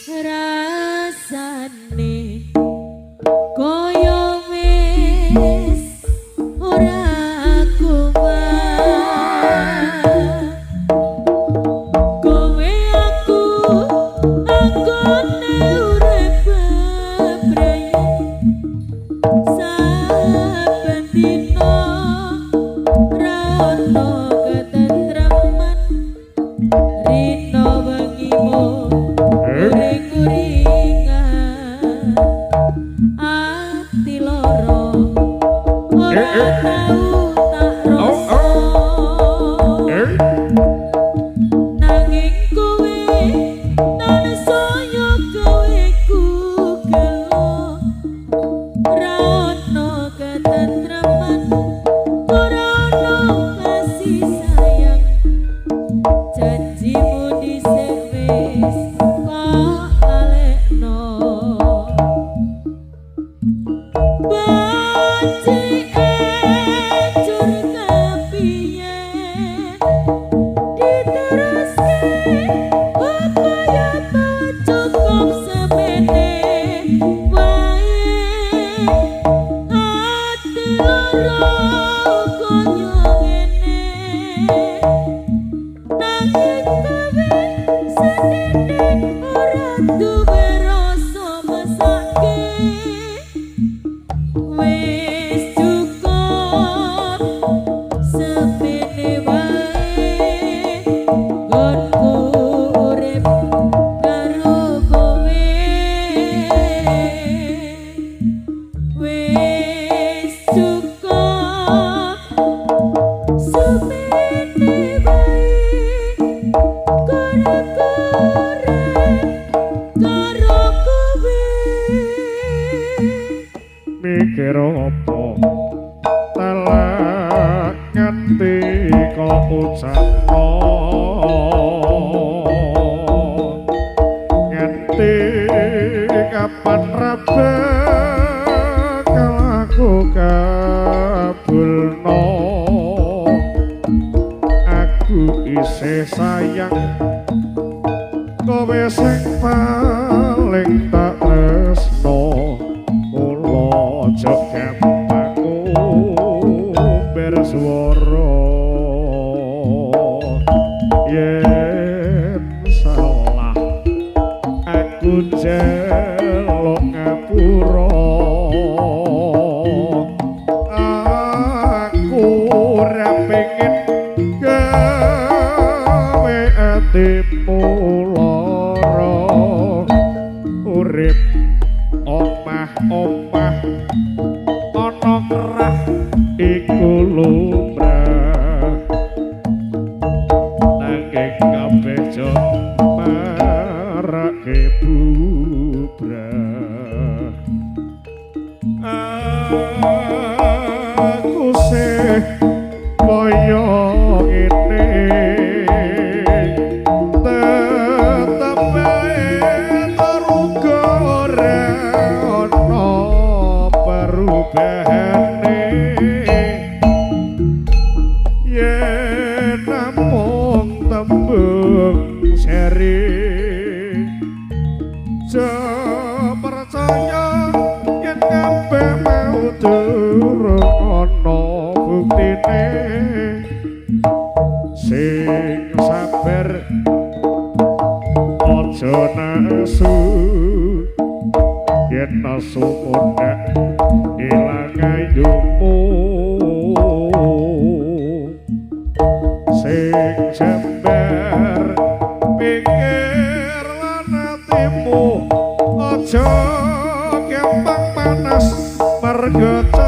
rasane koyo wis ora kuat kowe aku anggone urip bebrayan saben dina ra ono ketentreman rino wengimu uring-uringan ati loro ora tau tak rasa nanging kowe tansaya kowe ku gelo ora ono ketentreman ora ono kasih sayang janjimu dhisik wis kok lalekno banci ecur kepiye diteruske apa ya cukup semene wae ati loro koyo ngene nanging kowe sedene ora duwe rasa mesake wis cukup sepene wae gonku urip karo kowe wis cukup sepene wae karo kowe mikir apa talak nganti kok ucapno nganti kapan rabe aku kabulno aku isih sayang kowe sing paling tak tresno kula aja gampangku berswara yen salah aku njaluk ngapura aku ora pengen gawe atimu lara urip omah-omah ana kerah iku lumrah nanging kabeh jo marake bubrah aku sih koyo ngene tetep wae taruga ora ana perubahane yen namung tembung seri percaya yen kabeh mau durung ana buktine sing sabar aja nasu yen nasu mundak ilang ayumu sing jember pikir lan atimu aja gampang panas mergo